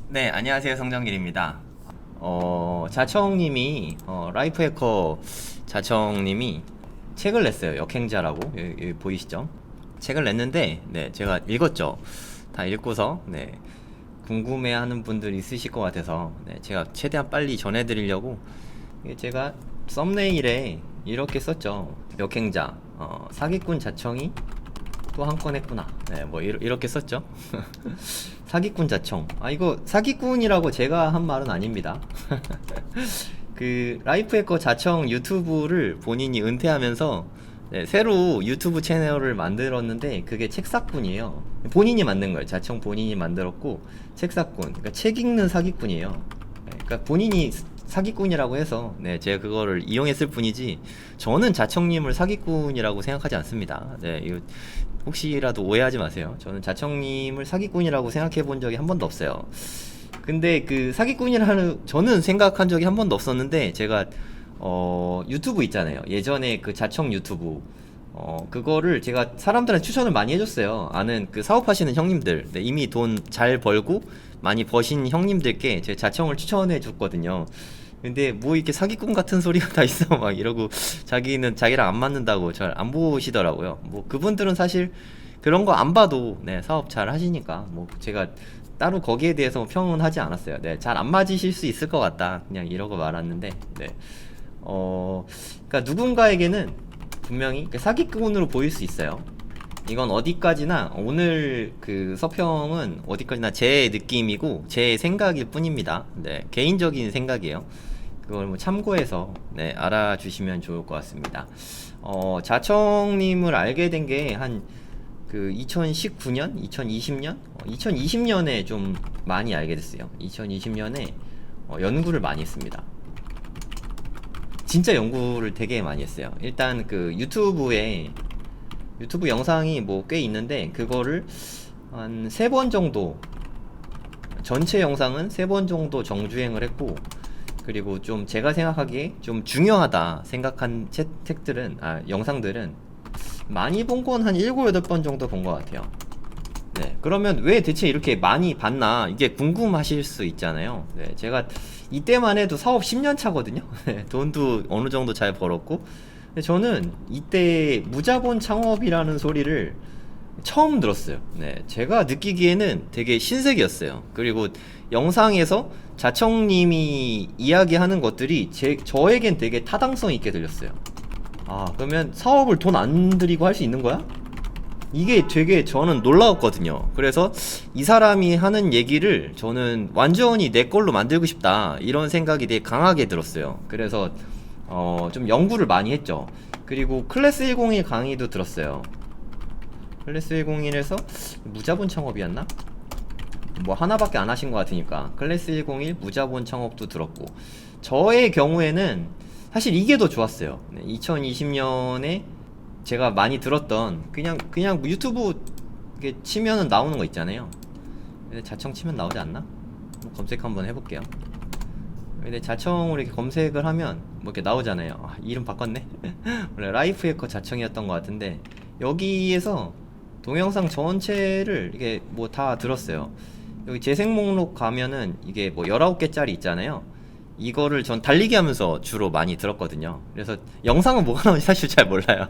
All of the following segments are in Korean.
네, 안녕하세요. 성정길입니다. 자청님이, 라이프 해커 자청님이 책을 냈어요. 역행자라고. 여기 보이시죠? 책을 냈는데, 네, 제가 읽었죠. 다 읽고서, 네, 궁금해하는 분들이 있으실 것 같아서, 네, 제가 최대한 빨리 전해드리려고, 이게 제가 썸네일에 이렇게 썼죠. 역행자, 사기꾼 자청이 또 한 건 했구나. 네, 뭐 이렇게 썼죠. 사기꾼 자청. 아, 이거 사기꾼이라고 제가 한 말은 아닙니다. 그 라이프 해커 자청 유튜브를 본인이 은퇴하면서 네, 새로 유튜브 채널을 만들었는데 그게 책사꾼이에요. 본인이 만든 거예요. 자청 본인이 만들었고 책사꾼. 그러니까 책 읽는 사기꾼이에요. 네, 그러니까 본인이 사기꾼이라고 해서 네, 제가 그거를 이용했을 뿐이지 저는 자청님을 사기꾼이라고 생각하지 않습니다. 네, 이거 혹시라도 오해하지 마세요. 저는 자청님을 사기꾼이라고 생각해 본 적이 한 번도 없어요. 근데 그 사기꾼이라는 저는 생각한 적이 한 번도 없었는데 제가 유튜브 있잖아요. 예전에 그 자청 유튜브 그거를 제가 사람들한테 추천을 많이 해줬어요. 아는 그 사업하시는 형님들, 네, 이미 돈 잘 벌고 많이 버신 형님들께 제 자청을 추천해 줬거든요. 근데 뭐 이렇게 사기꾼 같은 소리가 다 있어 막 이러고 자기는 자기랑 안 맞는다고 잘 안 보시더라고요. 뭐 그분들은 사실 그런 거 안 봐도 네, 사업 잘 하시니까 뭐 제가 따로 거기에 대해서 평은 하지 않았어요. 네, 잘 안 맞으실 수 있을 것 같다. 그냥 이러고 말았는데, 네. 그러니까 누군가에게는 분명히 그 사기꾼으로 보일 수 있어요. 이건 어디까지나 오늘 그 서평은 어디까지나 제 느낌이고 제 생각일 뿐입니다. 네, 개인적인 생각이에요. 그걸 뭐 참고해서 네, 알아주시면 좋을 것 같습니다. 자청님을 알게 된 게 한 그 2019년, 2020년, 2020년에 좀 많이 알게 됐어요. 2020년에 연구를 많이 했습니다. 진짜 연구를 되게 많이 했어요. 일단 그 유튜브 영상이 뭐 꽤 있는데 그거를 한 3번 정도 전체 영상은 3번 정도 정주행을 했고 그리고 좀 제가 생각하기에 좀 중요하다 생각한 책들은 영상들은 많이 본 건 한 7, 8번 정도 본 것 같아요. 네, 그러면 왜 대체 이렇게 많이 봤나 이게 궁금하실 수 있잖아요. 네, 제가 이때만 해도 사업 10년 차거든요. 네, 돈도 어느 정도 잘 벌었고 근데 저는 이때 무자본 창업이라는 소리를 처음 들었어요. 네, 제가 느끼기에는 되게 신세계였어요. 그리고 영상에서 자청님이 이야기하는 것들이 저에겐 되게 타당성 있게 들렸어요. 아, 그러면 사업을 돈 안 들이고 할 수 있는 거야? 이게 되게 저는 놀라웠거든요. 그래서 이 사람이 하는 얘기를 저는 완전히 내 걸로 만들고 싶다. 이런 생각이 되게 강하게 들었어요. 그래서 좀 연구를 많이 했죠. 그리고 클래스 101 강의도 들었어요. 클래스 101에서 무자본 창업이었나? 뭐 하나밖에 안 하신 것 같으니까 클래스 101 무자본 창업도 들었고 저의 경우에는 사실 이게 더 좋았어요. 2020년에 제가 많이 들었던 그냥 유튜브 이렇게 치면은 나오는 거 있잖아요. 자청 치면 나오지 않나? 검색 한번 해볼게요. 근데 자청으로 이렇게 검색을 하면 뭐 이렇게 나오잖아요. 이름 바꿨네. 원래 라이프 해커 자청이었던 것 같은데 여기에서 동영상 전체를 이게 뭐 다 들었어요. 여기 재생 목록 가면은 이게 뭐 19개짜리 있잖아요. 이거를 전 달리기 하면서 주로 많이 들었거든요. 그래서 영상은 뭐가 나오는지 사실 잘 몰라요.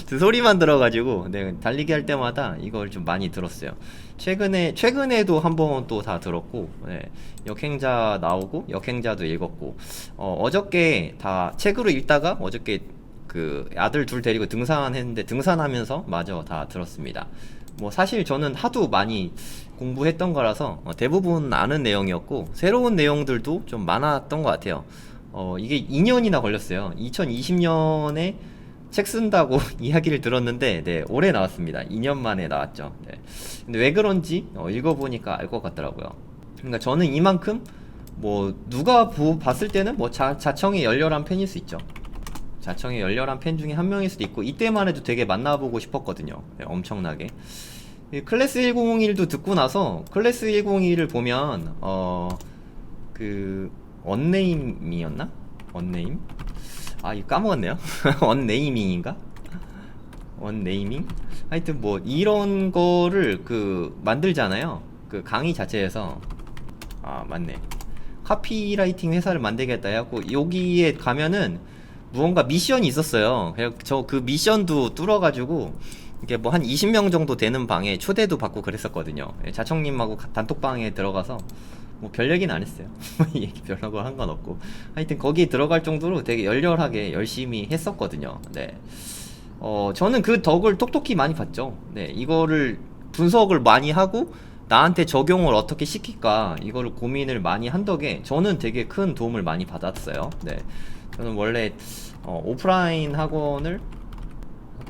그 소리만 들어가지고 네, 달리기 할 때마다 이걸 좀 많이 들었어요. 최근에도 한번 또 다 들었고 네, 역행자 나오고 역행자도 읽었고 어저께 다 책으로 읽다가 어저께 그 아들 둘 데리고 등산했는데 등산하면서 마저 다 들었습니다. 뭐 사실 저는 하도 많이 공부했던 거라서 대부분 아는 내용이었고 새로운 내용들도 좀 많았던 것 같아요. 이게 2년이나 걸렸어요. 2020년에 책 쓴다고 이야기를 들었는데 네, 올해 나왔습니다. 2년 만에 나왔죠. 네. 근데 왜 그런지 읽어보니까 알 것 같더라고요. 그러니까 저는 이만큼 뭐 누가 봤을 때는 뭐 자청의 열렬한 팬일 수 있죠. 자청의 열렬한 팬 중에 한 명일 수도 있고 이때만 해도 되게 만나보고 싶었거든요. 네, 엄청나게. 이 클래스 1001도 듣고 나서 클래스 1001을 보면 그 언네임이었나? 언네임? 이거 까먹었네요. 언네이밍인가? 언네이밍? 하여튼 뭐 이런 거를 그 만들잖아요. 그 강의 자체에서 아 맞네. 카피라이팅 회사를 만들겠다 해갖고 여기에 가면은 무언가 미션이 있었어요. 그래서 저 그 미션도 뚫어가지고 이게 뭐 한 20명 정도 되는 방에 초대도 받고 그랬었거든요. 예, 자청님하고 단톡방에 들어가서 뭐 별 얘기는 안 했어요. 얘기 별로 한 건 없고 하여튼 거기에 들어갈 정도로 되게 열렬하게 열심히 했었거든요. 네. 저는 그 덕을 톡톡히 많이 봤죠. 네, 이거를 분석을 많이 하고 나한테 적용을 어떻게 시킬까 이거를 고민을 많이 한 덕에 저는 되게 큰 도움을 많이 받았어요. 네, 저는 원래 오프라인 학원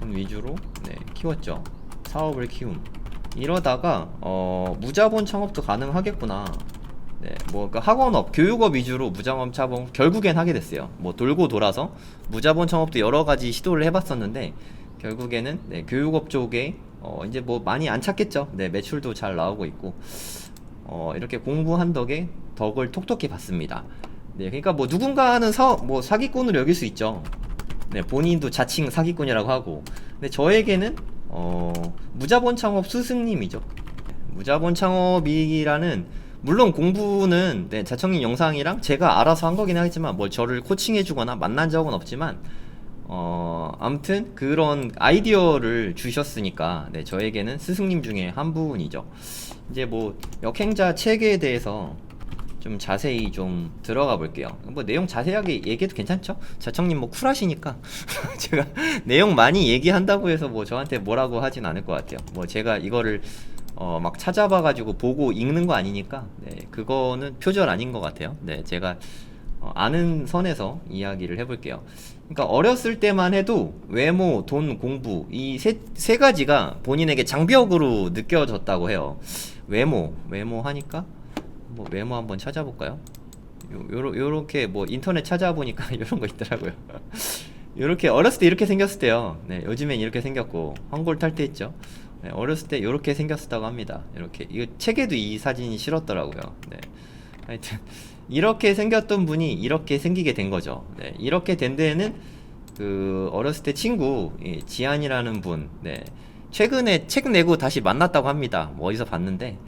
위주로 네, 키웠죠. 사업을 키움. 이러다가 무자본 창업도 가능하겠구나. 네, 뭐 그 학원업, 교육업 위주로 무자본 창업 결국엔 하게 됐어요. 뭐 돌고 돌아서 무자본 창업도 여러 가지 시도를 해봤었는데 결국에는 네, 교육업 쪽에 이제 뭐 많이 안 찾겠죠. 네, 매출도 잘 나오고 있고 이렇게 공부한 덕에 덕을 톡톡히 봤습니다. 네, 그러니까 뭐 누군가는 뭐 사기꾼으로 여길 수 있죠. 네, 본인도 자칭 사기꾼이라고 하고. 근데 저에게는 무자본 창업 스승님이죠. 무자본 창업이라는 물론 공부는 네, 자청님 영상이랑 제가 알아서 한 거긴 하겠지만 뭘 저를 코칭해주거나 만난 적은 없지만 아무튼 그런 아이디어를 주셨으니까 네, 저에게는 스승님 중에 한 분이죠. 이제 뭐 역행자 책에 대해서 좀 자세히 좀 들어가 볼게요. 뭐 내용 자세하게 얘기해도 괜찮죠? 자청님 뭐 쿨하시니까 제가 내용 많이 얘기한다고 해서 뭐 저한테 뭐라고 하진 않을 것 같아요. 뭐 제가 이거를 막 찾아봐가지고 보고 읽는 거 아니니까 네, 그거는 표절 아닌 것 같아요. 네, 제가 아는 선에서 이야기를 해볼게요. 그러니까 어렸을 때만 해도 외모, 돈, 공부 이 세 가지가 본인에게 장벽으로 느껴졌다고 해요. 외모 하니까 뭐 외모 한번 찾아볼까요? 요렇게 뭐 인터넷 찾아보니까 이런 거 있더라고요. 요렇게 어렸을 때 이렇게 생겼을 때요. 네, 요즘엔 이렇게 생겼고 황골 탈퇴했죠. 네, 어렸을 때 이렇게 생겼었다고 합니다. 이렇게 이거 책에도 이 사진이 실었더라고요. 네, 하여튼 이렇게 생겼던 분이 이렇게 생기게 된 거죠. 네, 이렇게 된 데에는 그 어렸을 때 친구 지안이라는 분, 네, 최근에 책 내고 다시 만났다고 합니다. 뭐 어디서 봤는데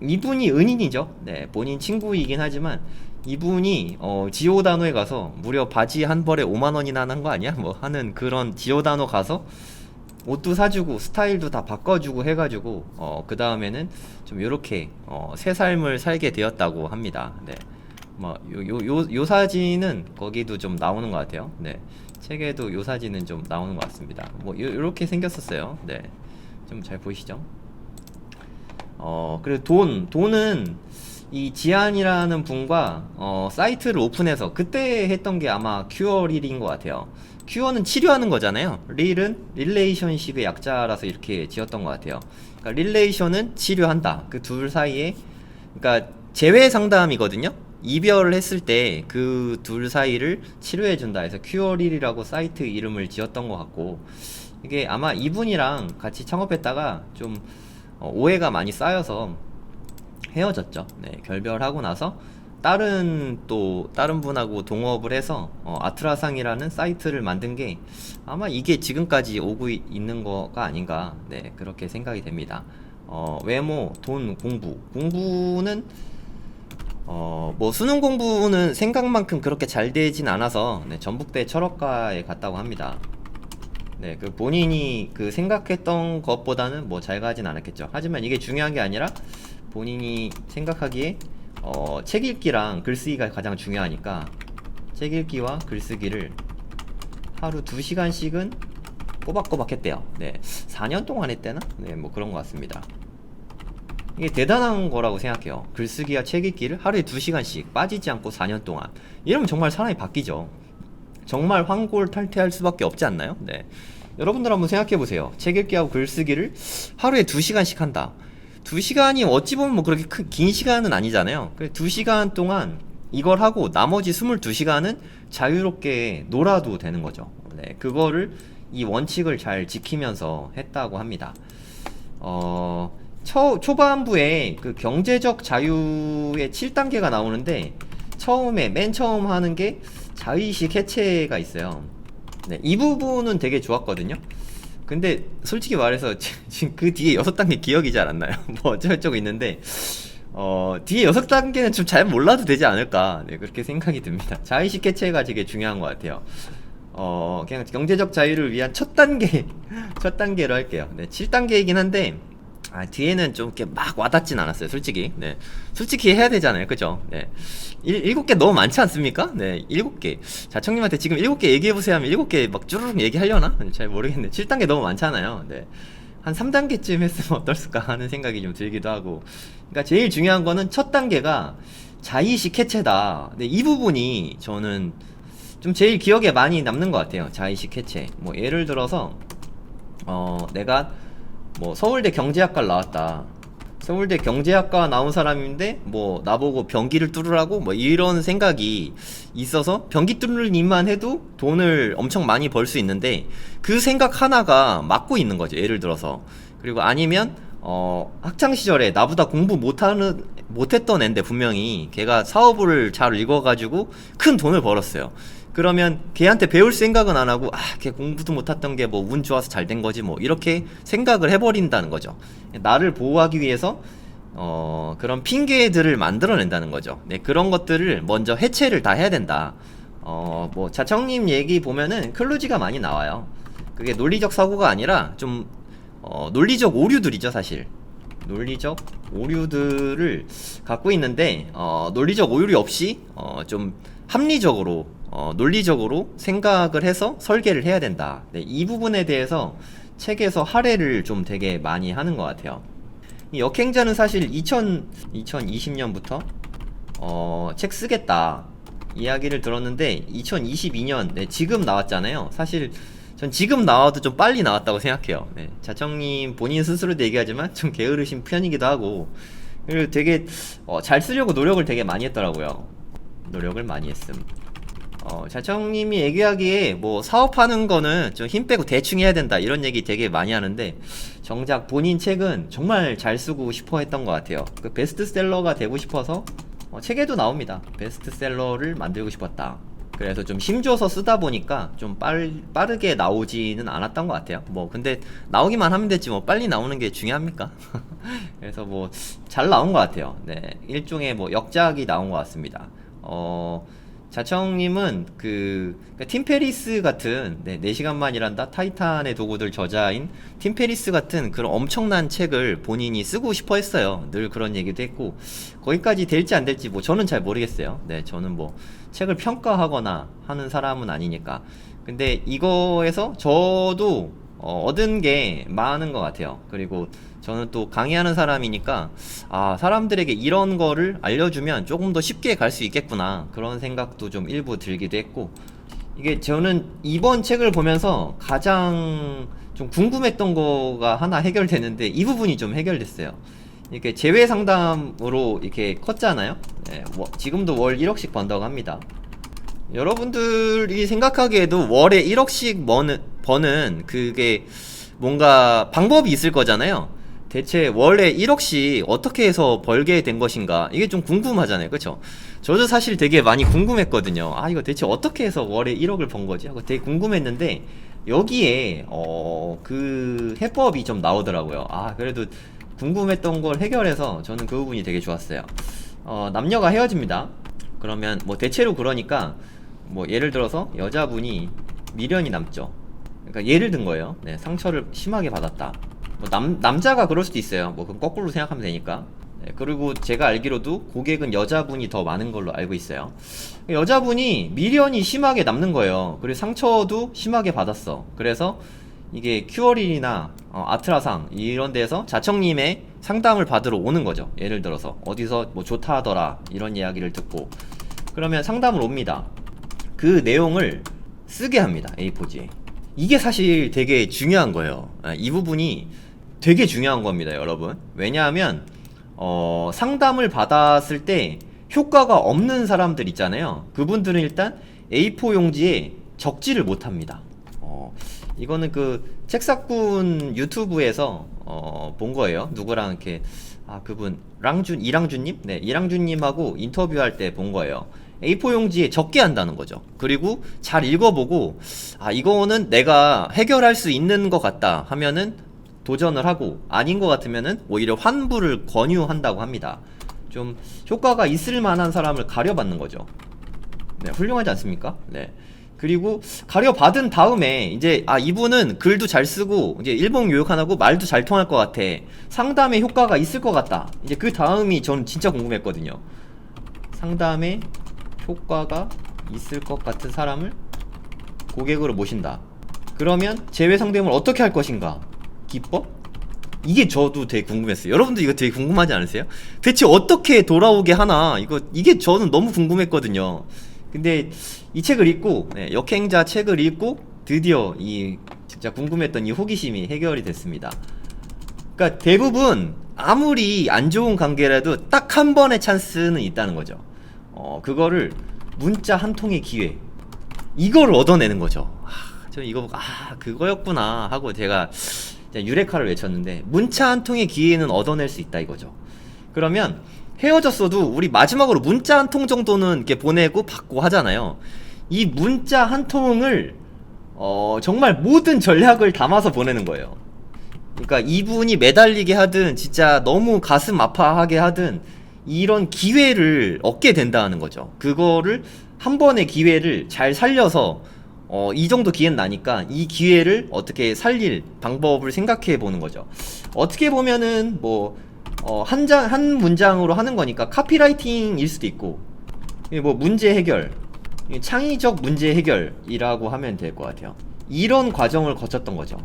이분이 은인이죠. 네, 본인 친구이긴 하지만 이분이 지오다노에 가서 무려 바지 한 벌에 5만 원이나 하는 거 아니야? 뭐 하는 그런 지오다노 가서 옷도 사주고 스타일도 다 바꿔주고 해가지고 그 다음에는 좀 요렇게 새 삶을 살게 되었다고 합니다. 네, 뭐 요 사진은 거기도 좀 나오는 것 같아요. 네, 책에도 요 사진은 좀 나오는 것 같습니다. 뭐 요렇게 생겼었어요. 네, 좀 잘 보이시죠? 그리고 돈은 이 지안이라는 분과 사이트를 오픈해서 그때 했던 게 아마 큐어릴인 것 같아요. 큐어는 치료하는 거잖아요. 릴은 릴레이션십의 약자라서 이렇게 지었던 것 같아요. 그러니까 릴레이션은 치료한다. 그 둘 사이에 그러니까 재회 상담이거든요. 이별을 했을 때 그 둘 사이를 치료해준다 해서 큐어릴이라고 사이트 이름을 지었던 것 같고 이게 아마 이분이랑 같이 창업했다가 좀 오해가 많이 쌓여서 헤어졌죠. 네, 결별하고 나서 다른 분하고 동업을 해서 아트라상이라는 사이트를 만든 게 아마 이게 지금까지 오고 있는 거가 아닌가 네, 그렇게 생각이 됩니다. 외모, 돈, 공부는 뭐 수능 공부는 생각만큼 그렇게 잘 되진 않아서 네, 전북대 철학과에 갔다고 합니다. 네, 그 본인이 그 생각했던 것보다는 뭐 잘 가진 않았겠죠. 하지만 이게 중요한 게 아니라 본인이 생각하기에 책 읽기랑 글쓰기가 가장 중요하니까 책 읽기와 글쓰기를 하루 2시간씩은 꼬박꼬박 했대요. 네, 4년 동안 했대나? 네, 뭐 그런 것 같습니다. 이게 대단한 거라고 생각해요. 글쓰기와 책 읽기를 하루에 2시간씩 빠지지 않고 4년 동안. 이러면 정말 사람이 바뀌죠. 정말 황골 탈퇴할 수밖에 없지 않나요? 네. 여러분들 한번 생각해 보세요. 책 읽기하고 글쓰기를 하루에 2시간씩 한다. 2시간이 어찌 보면 뭐 그렇게 긴 시간은 아니잖아요. 2시간 동안 이걸 하고 나머지 22시간은 자유롭게 놀아도 되는 거죠. 네. 그거를 이 원칙을 잘 지키면서 했다고 합니다. 초반부에 그 경제적 자유의 7단계가 나오는데 맨 처음 하는 게 자의식 해체가 있어요. 네, 이 부분은 되게 좋았거든요. 근데 솔직히 말해서 지금 그 뒤에 6단계 기억이 잘 안 나요. 뭐 어쩌고저쩌고 있는데 뒤에 6단계는 좀 잘 몰라도 되지 않을까. 네, 그렇게 생각이 듭니다. 자의식 캐체가 되게 중요한 것 같아요. 그냥 경제적 자유를 위한 첫 단계, 첫 단계로 할게요. 네, 7단계이긴 한데, 뒤에는 좀 이렇게 막 와닿진 않았어요, 솔직히. 네. 솔직히 해야 되잖아요, 그죠? 네. 7개 너무 많지 않습니까? 네, 7개. 자청님한테 지금 7개 얘기해보세요 하면 7개 막 쭈르륵 얘기하려나? 잘 모르겠네. 7단계 너무 많잖아요. 네. 한 3단계쯤 했으면 어떨까 하는 생각이 좀 들기도 하고. 그러니까 제일 중요한 거는 첫 단계가 자의식 해체다. 네, 이 부분이 저는 좀 제일 기억에 많이 남는 것 같아요. 자의식 해체. 뭐 예를 들어서 내가 뭐 서울대 경제학과를 나왔다. 서울대 경제학과 나온 사람인데 뭐 나보고 변기를 뚫으라고 뭐 이런 생각이 있어서 변기 뚫는 일만 해도 돈을 엄청 많이 벌 수 있는데 그 생각 하나가 막고 있는 거죠. 예를 들어서. 그리고 아니면 학창 시절에 나보다 공부 못했던 앤데 분명히 걔가 사업을 잘 읽어가지고 큰 돈을 벌었어요. 그러면 걔한테 배울 생각은 안 하고 걔 공부도 못했던 게 뭐 운 좋아서 잘 된 거지 뭐 이렇게 생각을 해버린다는 거죠. 나를 보호하기 위해서 그런 핑계들을 만들어낸다는 거죠. 네, 그런 것들을 먼저 해체를 다 해야 된다. 뭐 자청님 얘기 보면은 클루지가 많이 나와요. 그게 논리적 사고가 아니라 좀 논리적 오류들이죠, 사실. 논리적 오류들을 갖고 있는데 논리적 오류 없이 좀 합리적으로 논리적으로 생각을 해서 설계를 해야 된다. 네, 이 부분에 대해서 책에서 할애를 좀 되게 많이 하는 것 같아요. 이 역행자는 사실 2020년부터 책 쓰겠다 이야기를 들었는데 2022년 네, 지금 나왔잖아요. 사실 전 지금 나와도 좀 빨리 나왔다고 생각해요. 네, 자청님 본인 스스로도 얘기하지만 좀 게으르신 편이기도 하고 그리고 되게 잘 쓰려고 노력을 되게 많이 했더라고요. 노력을 많이 했음. 자청님이 얘기하기에 뭐 사업하는 거는 좀 힘 빼고 대충 해야 된다 이런 얘기 되게 많이 하는데 정작 본인 책은 정말 잘 쓰고 싶어 했던 것 같아요. 그 베스트셀러가 되고 싶어서 책에도 나옵니다. 베스트셀러를 만들고 싶었다. 그래서 좀 힘줘서 쓰다 보니까 좀 빠르게 나오지는 않았던 것 같아요. 뭐 근데 나오기만 하면 됐지 뭐 빨리 나오는 게 중요합니까? 그래서 뭐 잘 나온 것 같아요. 네, 일종의 뭐 역작이 나온 것 같습니다. 자청님은 팀페리스 같은 4시간만 일한다 타이탄의 도구들 저자인 팀페리스 같은 그런 엄청난 책을 본인이 쓰고 싶어 했어요. 늘 그런 얘기도 했고 거기까지 될지 안 될지 뭐 저는 잘 모르겠어요. 네, 저는 뭐 책을 평가하거나 하는 사람은 아니니까. 근데 이거에서 저도 얻은 게 많은 것 같아요. 그리고 저는 또 강의하는 사람이니까 사람들에게 이런 거를 알려주면 조금 더 쉽게 갈 수 있겠구나 그런 생각도 좀 일부 들기도 했고 이게 저는 이번 책을 보면서 가장 좀 궁금했던 거가 하나 해결되는데 이 부분이 좀 해결됐어요. 이렇게 재회 상담으로 이렇게 컸잖아요. 네, 지금도 월 1억씩 번다고 합니다. 여러분들이 생각하기에도 월에 1억씩 버는 그게 뭔가 방법이 있을 거잖아요. 대체 월에 1억씩 어떻게 해서 벌게 된 것인가 이게 좀 궁금하잖아요, 그쵸? 저도 사실 되게 많이 궁금했거든요. 이거 대체 어떻게 해서 월에 1억을 번 거지? 하고 되게 궁금했는데 여기에 그 해법이 좀 나오더라고요. 그래도 궁금했던 걸 해결해서 저는 그 부분이 되게 좋았어요. 남녀가 헤어집니다. 그러면 뭐 대체로 그러니까 뭐 예를 들어서 여자분이 미련이 남죠. 그러니까 예를 든 거예요. 네, 상처를 심하게 받았다. 뭐 남자가 그럴 수도 있어요. 뭐 그럼 거꾸로 생각하면 되니까. 네, 그리고 제가 알기로도 고객은 여자분이 더 많은 걸로 알고 있어요. 여자분이 미련이 심하게 남는 거예요. 그리고 상처도 심하게 받았어. 그래서 이게 큐어린이나 아트라상 이런 데서 자청님의 상담을 받으러 오는 거죠. 예를 들어서 어디서 뭐 좋다 하더라 이런 이야기를 듣고 그러면 상담을 옵니다. 그 내용을 쓰게 합니다. A4지에. 이게 사실 되게 중요한 거예요. 이 부분이 되게 중요한 겁니다, 여러분. 왜냐하면 상담을 받았을 때 효과가 없는 사람들 있잖아요. 그분들은 일단 A4 용지에 적지를 못합니다. 이거는 그 책사꾼 유튜브에서 본 거예요. 누구랑 이렇게 그분 이랑준님? 네, 이랑준님하고 인터뷰할 때 본 거예요. A4 용지에 적게 한다는 거죠. 그리고 잘 읽어보고 이거는 내가 해결할 수 있는 것 같다 하면은 도전을 하고 아닌 것 같으면은 오히려 환불을 권유한다고 합니다. 좀 효과가 있을 만한 사람을 가려받는 거죠. 네, 훌륭하지 않습니까? 네. 그리고 가려받은 다음에 이제 이분은 글도 잘 쓰고 이제 일본 교육 안 하고 말도 잘 통할 것 같아. 상담에 효과가 있을 것 같다. 이제 그 다음이 전 진짜 궁금했거든요. 상담에 효과가 있을 것 같은 사람을 고객으로 모신다. 그러면 제외 상담을 어떻게 할 것인가? 기법? 이게 저도 되게 궁금했어요. 여러분도 이거 되게 궁금하지 않으세요? 대체 어떻게 돌아오게 하나? 이게 저는 너무 궁금했거든요. 근데 이 책을 읽고, 역행자 책을 읽고 드디어 이 진짜 궁금했던 이 호기심이 해결이 됐습니다. 그러니까 대부분 아무리 안 좋은 관계라도 딱 한 번의 찬스는 있다는 거죠. 그거를 문자 한 통의 기회, 이걸 얻어내는 거죠. 저 이거 보고 그거였구나 하고 제가 유레카를 외쳤는데, 문자 한 통의 기회는 얻어낼 수 있다 이거죠. 그러면 헤어졌어도 우리 마지막으로 문자 한 통 정도는 이렇게 보내고 받고 하잖아요. 이 문자 한 통을 정말 모든 전략을 담아서 보내는 거예요. 그러니까 이분이 매달리게 하든 진짜 너무 가슴 아파하게 하든 이런 기회를 얻게 된다는 거죠. 그거를 한 번의 기회를 잘 살려서 이 정도 기회는 나니까 이 기회를 어떻게 살릴 방법을 생각해 보는 거죠. 어떻게 보면은 뭐 한 문장으로 하는 거니까 카피라이팅일 수도 있고, 뭐 문제 해결, 창의적 문제 해결이라고 하면 될 것 같아요. 이런 과정을 거쳤던 거죠.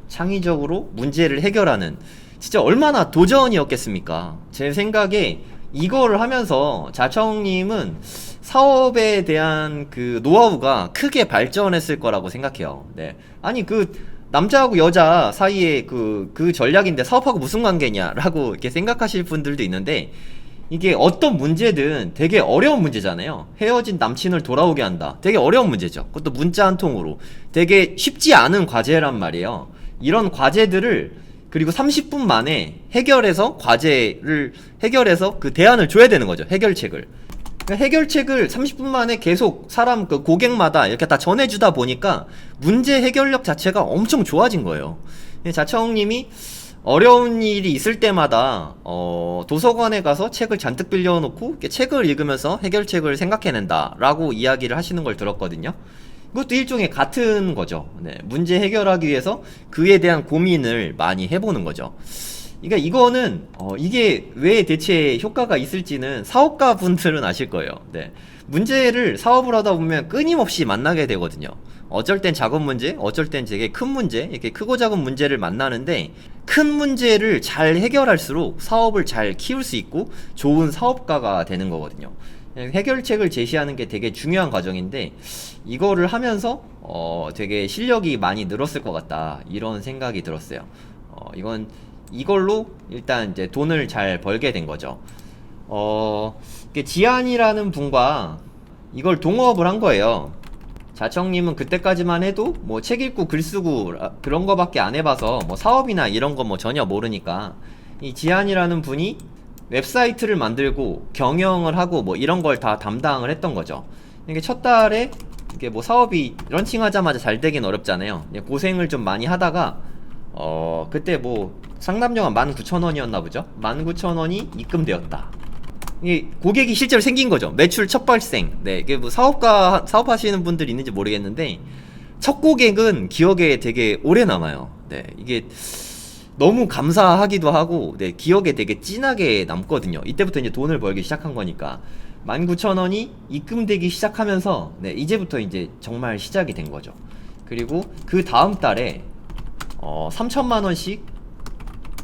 창의적으로 문제를 해결하는, 진짜 얼마나 도전이었겠습니까? 제 생각에 이거를 하면서 자청님은 사업에 대한 그 노하우가 크게 발전했을 거라고 생각해요. 네. 아니 남자하고 여자 사이에 그 전략인데 사업하고 무슨 관계냐라고 이렇게 생각하실 분들도 있는데, 이게 어떤 문제든 되게 어려운 문제잖아요. 헤어진 남친을 돌아오게 한다. 되게 어려운 문제죠. 그것도 문자 한 통으로. 되게 쉽지 않은 과제란 말이에요. 이런 과제들을 그리고 30분 만에 과제를 해결해서 그 대안을 줘야 되는 거죠. 해결책을. 그러니까 해결책을 30분 만에 계속 고객마다 이렇게 다 전해주다 보니까 문제 해결력 자체가 엄청 좋아진 거예요. 자청님이 어려운 일이 있을 때마다 도서관에 가서 책을 잔뜩 빌려놓고 책을 읽으면서 해결책을 생각해낸다 라고 이야기를 하시는 걸 들었거든요. 그것도 일종의 같은 거죠. 네, 문제 해결하기 위해서 그에 대한 고민을 많이 해보는 거죠. 그러니까 이거는 이게 왜 대체 효과가 있을지는 사업가 분들은 아실 거예요. 네. 문제를 사업을 하다 보면 끊임없이 만나게 되거든요. 어쩔 땐 작은 문제, 어쩔 땐 되게 큰 문제, 이렇게 크고 작은 문제를 만나는데, 큰 문제를 잘 해결할수록 사업을 잘 키울 수 있고 좋은 사업가가 되는 거거든요. 해결책을 제시하는 게 되게 중요한 과정인데, 이거를 하면서 되게 실력이 많이 늘었을 것 같다, 이런 생각이 들었어요. 이걸로 일단 이제 돈을 잘 벌게 된 거죠. 지안이라는 분과 이걸 동업을 한 거예요. 자청님은 그때까지만 해도 뭐 책 읽고 글 쓰고 그런 거밖에 안 해봐서 뭐 사업이나 이런 거 뭐 전혀 모르니까, 이 지안이라는 분이 웹사이트를 만들고 경영을 하고 뭐 이런 걸 다 담당을 했던 거죠. 이게 첫 달에 이게 뭐 사업이 런칭하자마자 잘 되긴 어렵잖아요. 고생을 좀 많이 하다가 그때 뭐 상담료가 19,000원이었나 보죠. 19,000원이 입금되었다. 이게 고객이 실제로 생긴 거죠. 매출 첫 발생. 네, 이게 뭐 사업하시는 분들 있는지 모르겠는데, 첫 고객은 기억에 되게 오래 남아요. 네, 이게 너무 감사하기도 하고, 네, 기억에 되게 진하게 남거든요. 이때부터 이제 돈을 벌기 시작한 거니까. 19,000원이 입금되기 시작하면서, 네, 이제부터 이제 정말 시작이 된 거죠. 그리고 그 다음 달에 3,000만원씩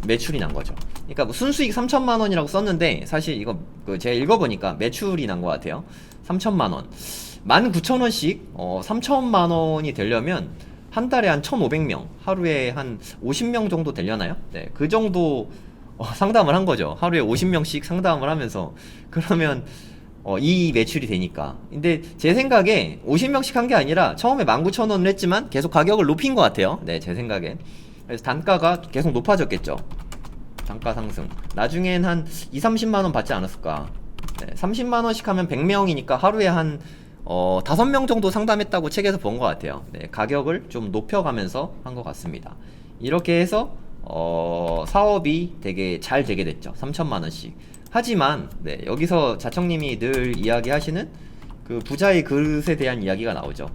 매출이 난 거죠. 그러니까 뭐 순수익 3,000만원이라고 썼는데, 사실 이거 제가 읽어보니까 매출이 난 것 같아요. 3,000만원. 19,000원씩 3,000만원이 되려면 한 달에 한 1,500명, 하루에 한 50명 정도 되려나요? 네, 그 정도 상담을 한 거죠. 하루에 50명씩 상담을 하면서. 그러면 이 매출이 되니까. 근데 제 생각에 50명씩 한 게 아니라 처음에 19,000원을 했지만 계속 가격을 높인 것 같아요. 네, 제 생각엔. 그래서 단가가 계속 높아졌겠죠. 단가 상승. 나중엔 한 2-30만원 받지 않았을까. 네, 30만원씩 하면 100명이니까 하루에 한 5명 정도 상담했다고 책에서 본 것 같아요. 네, 가격을 좀 높여가면서 한 것 같습니다. 이렇게 해서 사업이 되게 잘 되게 됐죠. 3,000만원씩. 하지만 네, 여기서 자청님이 늘 이야기하시는 그 부자의 그릇에 대한 이야기가 나오죠.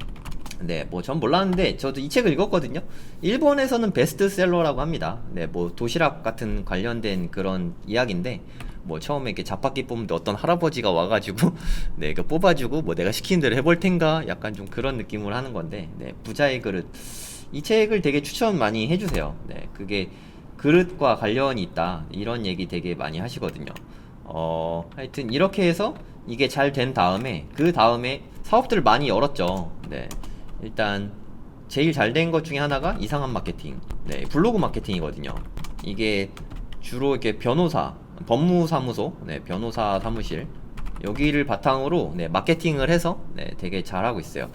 네, 뭐 전 몰랐는데 저도 이 책을 읽었거든요. 일본에서는 베스트셀러라고 합니다. 네, 뭐 도시락 같은 관련된 그런 이야기인데 뭐 처음에 이렇게 잡바퀴 뽑는데 어떤 할아버지가 와가지고 네, 그 뽑아주고 뭐 내가 시키는 대로 해볼 텐가 약간 좀 그런 느낌을 하는 건데 네, 부자의 그릇 이 책을 되게 추천 많이 해주세요. 네, 그게 그릇과 관련이 있다 이런 얘기 되게 많이 하시거든요. 하여튼 이렇게 해서 이게 잘 된 다음에 그 다음에 사업들을 많이 열었죠. 네, 일단 제일 잘 된 것 중에 하나가 이상한 마케팅, 네, 블로그 마케팅이거든요. 이게 주로 이렇게 변호사, 법무사무소, 네, 변호사 사무실 여기를 바탕으로 네, 마케팅을 해서 네, 되게 잘하고 있어요.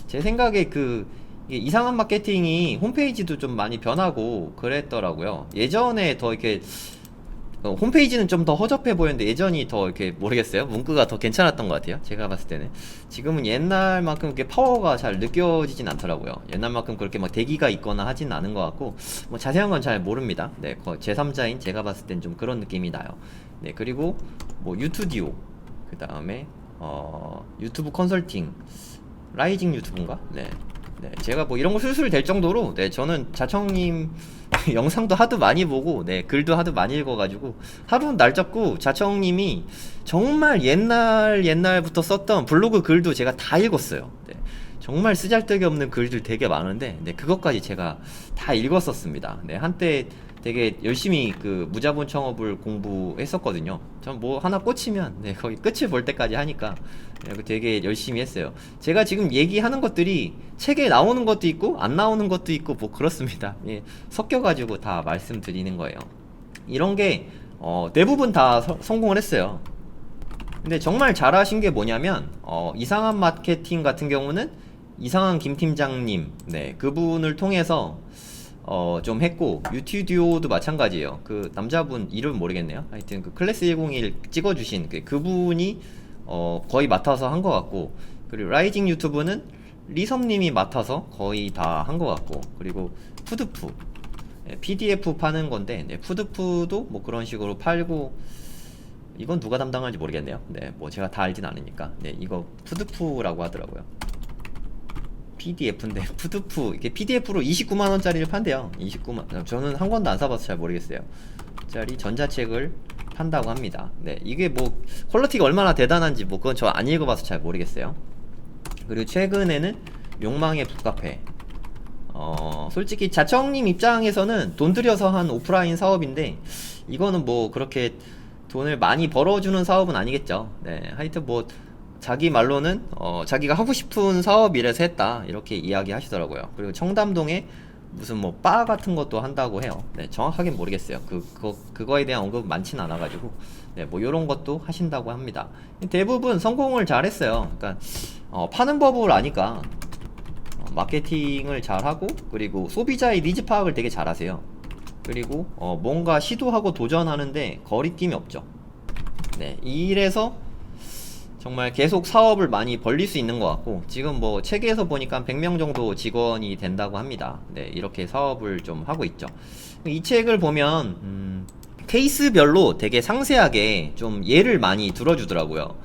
제 생각에 그 이게 이상한 마케팅이 홈페이지도 좀 많이 변하고 그랬더라고요. 예전에 더 이렇게 홈페이지는 좀 더 허접해 보였는데 예전이 더 이렇게 모르겠어요. 문구가 더 괜찮았던 것 같아요. 제가 봤을 때는. 지금은 옛날만큼 그렇게 파워가 잘 느껴지진 않더라고요. 옛날만큼 그렇게 막 대기가 있거나 하진 않은 것 같고, 뭐 자세한 건 잘 모릅니다. 네, 제3자인 제가 봤을 땐 좀 그런 느낌이 나요. 네, 그리고 뭐 유튜디오, 그 다음에 유튜브 컨설팅, 라이징 유튜브인가? 네. 네, 제가 뭐 이런 거 술술 될 정도로, 네, 저는 자청님 영상도 하도 많이 보고, 네, 글도 하도 많이 읽어가지고, 하루 날 잡고 자청님이 정말 옛날부터 썼던 블로그 글도 제가 다 읽었어요. 네, 정말 쓰잘데기 없는 글들 되게 많은데, 네, 그것까지 제가 다 읽었었습니다. 네, 한때 되게 열심히 그 무자본 창업을 공부했었거든요. 전 뭐 하나 꽂히면 네, 거의 끝을 볼 때까지 하니까 네, 되게 열심히 했어요. 제가 지금 얘기하는 것들이 책에 나오는 것도 있고 안 나오는 것도 있고 뭐 그렇습니다. 예, 섞여가지고 다 말씀드리는 거예요. 이런 게 대부분 다 성공을 했어요. 근데 정말 잘하신 게 뭐냐면 이상한 마케팅 같은 경우는 이상한 김 팀장님, 네, 그분을 통해서 좀 했고, 유튜디오도 마찬가지예요. 그 남자분 이름 모르겠네요. 하여튼 그 클래스 101 찍어주신 그분이 거의 맡아서 한 것 같고, 그리고 라이징 유튜브는 리섬님이 맡아서 거의 다 한 것 같고, 그리고 푸드푸, 네, PDF 파는 건데, 네, 푸드푸도 뭐 그런 식으로 팔고, 이건 누가 담당할지 모르겠네요. 네, 뭐 제가 다 알진 않으니까. 네, 이거 푸드푸라고 하더라고요. PDF인데 푸드푸 이게 PDF로 29만원짜리를 판대요. 29만, 저는 한 권도 안 사봐서 잘 모르겠어요. 짜리 전자책을 판다고 합니다. 네, 이게 뭐 퀄리티가 얼마나 대단한지 뭐 그건 저 안 읽어봐서 잘 모르겠어요. 그리고 최근에는 욕망의 북카페. 솔직히 자청님 입장에서는 돈 들여서 한 오프라인 사업인데 이거는 뭐 그렇게 돈을 많이 벌어주는 사업은 아니겠죠. 네, 하여튼 뭐 자기 말로는 자기가 하고 싶은 사업이라서 했다 이렇게 이야기 하시더라고요. 그리고 청담동에 무슨 뭐 바 같은 것도 한다고 해요. 네, 정확하게 모르겠어요. 그거에 대한 언급은 많지는 않아가지고 네, 뭐 요런 것도 하신다고 합니다. 대부분 성공을 잘 했어요. 그러니까 파는 법을 아니까 마케팅을 잘 하고, 그리고 소비자의 니즈 파악을 되게 잘 하세요. 그리고 뭔가 시도하고 도전하는데 거리낌이 없죠. 네, 이래서 정말 계속 사업을 많이 벌릴 수 있는 것 같고, 지금 뭐 책에서 보니까 100명 정도 직원이 된다고 합니다. 네, 이렇게 사업을 좀 하고 있죠. 이 책을 보면 케이스별로 되게 상세하게 좀 예를 많이 들어주더라고요.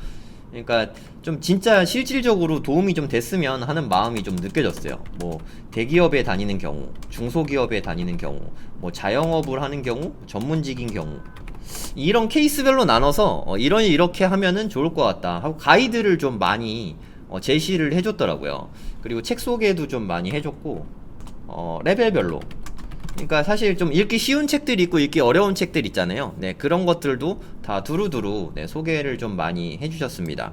그러니까 좀 진짜 실질적으로 도움이 좀 됐으면 하는 마음이 좀 느껴졌어요. 뭐 대기업에 다니는 경우, 중소기업에 다니는 경우, 뭐 자영업을 하는 경우, 전문직인 경우, 이런 케이스별로 나눠서 이렇게 하면은 좋을 것 같다 하고 가이드를 좀 많이 제시를 해줬더라고요. 그리고 책 소개도 좀 많이 해줬고, 레벨별로, 그러니까 사실 좀 읽기 쉬운 책들이 있고 읽기 어려운 책들 있잖아요. 네, 그런 것들도 다 두루두루 네, 소개를 좀 많이 해주셨습니다.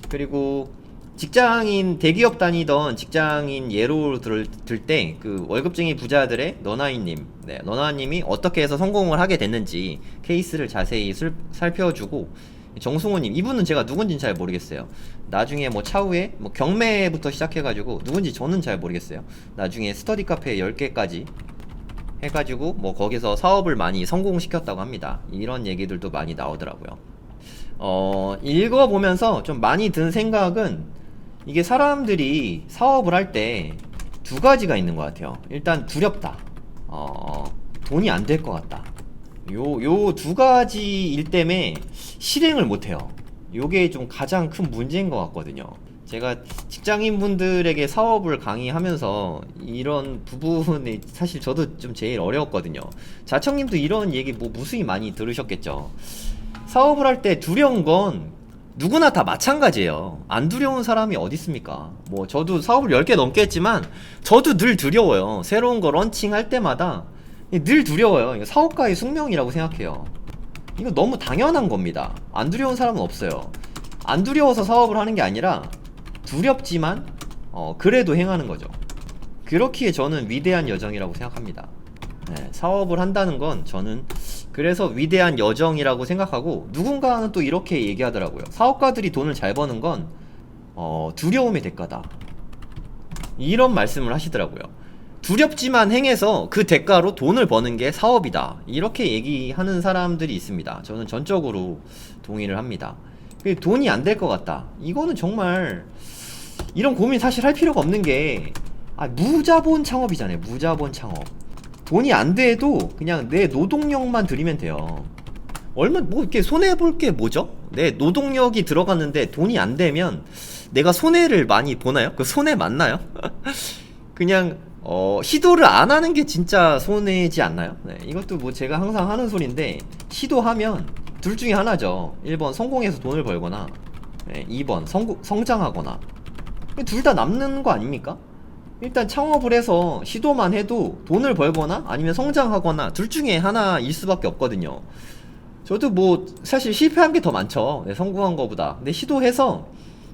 그리고 직장인, 대기업 다니던 직장인 예로 들 때 그 월급쟁이 부자들의 너나이님, 네, 너나님이 어떻게 해서 성공을 하게 됐는지 케이스를 자세히 살펴주고, 정승호님, 이분은 제가 누군지는 잘 모르겠어요. 나중에 뭐 차후에 뭐 경매부터 시작해가지고 누군지 저는 잘 모르겠어요. 나중에 스터디 카페 10개까지 해가지고 뭐 거기서 사업을 많이 성공시켰다고 합니다. 이런 얘기들도 많이 나오더라고요. 읽어보면서 좀 많이 든 생각은, 이게 사람들이 사업을 할 때 두 가지가 있는 것 같아요. 일단 두렵다. 돈이 안 될 것 같다. 요 두 가지 일 때문에 실행을 못해요. 요게 좀 가장 큰 문제인 것 같거든요. 제가 직장인분들에게 사업을 강의하면서 이런 부분이 사실 저도 좀 제일 어려웠거든요. 자청님도 이런 얘기 뭐 무수히 많이 들으셨겠죠. 사업을 할 때 두려운 건 누구나 다 마찬가지예요. 안 두려운 사람이 어디 있습니까? 뭐 저도 사업을 10개 넘게 했지만 저도 늘 두려워요. 새로운 거 런칭할 때마다 늘 두려워요. 이거 사업가의 숙명이라고 생각해요. 이거 너무 당연한 겁니다. 안 두려운 사람은 없어요. 안 두려워서 사업을 하는 게 아니라 두렵지만 그래도 행하는 거죠. 그렇기에 저는 위대한 여정이라고 생각합니다. 네, 사업을 한다는 건 저는 그래서 위대한 여정이라고 생각하고, 누군가는 또 이렇게 얘기하더라고요. 사업가들이 돈을 잘 버는 건 두려움의 대가다, 이런 말씀을 하시더라고요. 두렵지만 행해서 그 대가로 돈을 버는 게 사업이다, 이렇게 얘기하는 사람들이 있습니다. 저는 전적으로 동의를 합니다. 돈이 안 될 것 같다, 이거는 정말 이런 고민 사실 할 필요가 없는 게, 무자본 창업이잖아요. 무자본 창업. 돈이 안 돼도 그냥 내 노동력만 들이면 돼요. 얼마 뭐 이렇게 손해 볼 게 뭐죠? 내 노동력이 들어갔는데 돈이 안 되면 내가 손해를 많이 보나요? 그 손해 맞나요? 그냥 시도를 안 하는 게 진짜 손해지 않나요? 네, 이것도 뭐 제가 항상 하는 소리인데, 시도하면 둘 중에 하나죠. 1번 성공해서 돈을 벌거나, 2번 성장하거나. 둘 다 남는 거 아닙니까? 일단 창업을 해서 시도만 해도 돈을 벌거나 아니면 성장하거나 둘 중에 하나일 수밖에 없거든요. 저도 뭐 사실 실패한 게 더 많죠. 네, 성공한 거보다. 근데 시도해서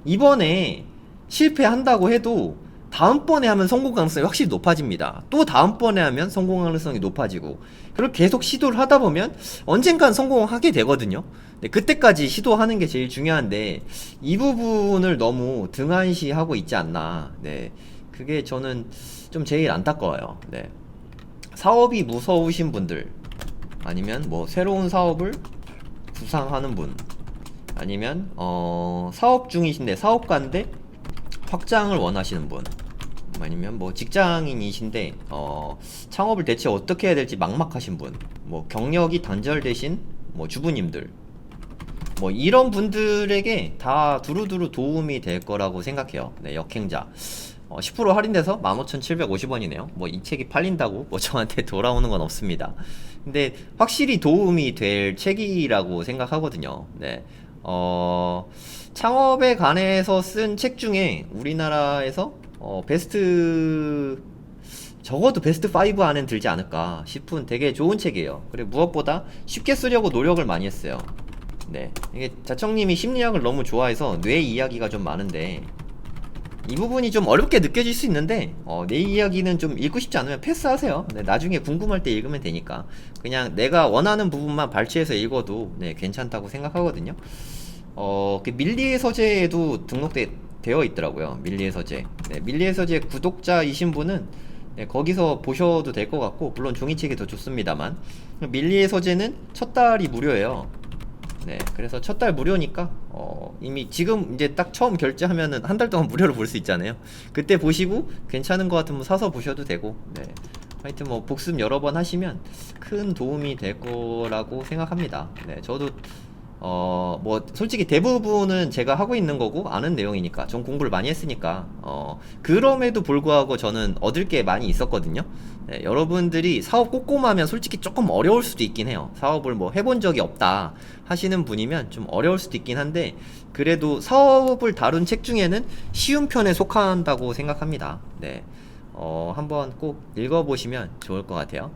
이번에 실패한다고 해도 다음번에 하면 성공 가능성이 확실히 높아집니다. 또 다음번에 하면 성공 가능성이 높아지고, 그렇게 계속 시도를 하다 보면 언젠간 성공하게 되거든요. 네, 그때까지 시도하는 게 제일 중요한데, 이 부분을 너무 등한시하고 있지 않나. 네, 그게 저는 좀 제일 안타까워요. 네, 사업이 무서우신 분들, 아니면 뭐 새로운 사업을 구상하는 분, 아니면 사업 중이신데, 사업가인데 확장을 원하시는 분, 아니면 뭐 직장인이신데 창업을 대체 어떻게 해야 될지 막막하신 분, 뭐 경력이 단절되신 뭐 주부님들, 뭐 이런 분들에게 다 두루두루 도움이 될 거라고 생각해요. 네, 역행자 10% 할인돼서 15,750원이네요. 뭐 이 책이 팔린다고 뭐 저한테 돌아오는 건 없습니다. 근데 확실히 도움이 될 책이라고 생각하거든요. 네, 창업에 관해서 쓴 책 중에 우리나라에서 베스트, 적어도 베스트 5 안엔 들지 않을까 싶은 되게 좋은 책이에요. 그리고 무엇보다 쉽게 쓰려고 노력을 많이 했어요. 네, 이게 자청님이 심리학을 너무 좋아해서 뇌 이야기가 좀 많은데, 이 부분이 좀 어렵게 느껴질 수 있는데 내 이야기는 좀 읽고 싶지 않으면 패스하세요. 네, 나중에 궁금할 때 읽으면 되니까 그냥 내가 원하는 부분만 발췌해서 읽어도 네, 괜찮다고 생각하거든요. 그 밀리의 서재에도 되어 있더라고요. 밀리의 서재. 네, 밀리의 서재 구독자이신 분은 네, 거기서 보셔도 될 것 같고, 물론 종이책이 더 좋습니다만, 밀리의 서재는 첫 달이 무료예요. 네, 그래서 첫 달 무료니까 이미 지금 이제 딱 처음 결제하면은 한 달 동안 무료로 볼 수 있잖아요. 그때 보시고 괜찮은 것 같으면 사서 보셔도 되고, 네, 하여튼 뭐 복습 여러 번 하시면 큰 도움이 될 거라고 생각합니다. 네, 저도 뭐 솔직히 대부분은 제가 하고 있는 거고 아는 내용이니까, 전 공부를 많이 했으니까 그럼에도 불구하고 저는 얻을 게 많이 있었거든요. 네, 여러분들이 사업 꼼꼼하면 솔직히 조금 어려울 수도 있긴 해요. 사업을 뭐 해본 적이 없다 하시는 분이면 좀 어려울 수도 있긴 한데, 그래도 사업을 다룬 책 중에는 쉬운 편에 속한다고 생각합니다. 네, 한번 꼭 읽어보시면 좋을 것 같아요.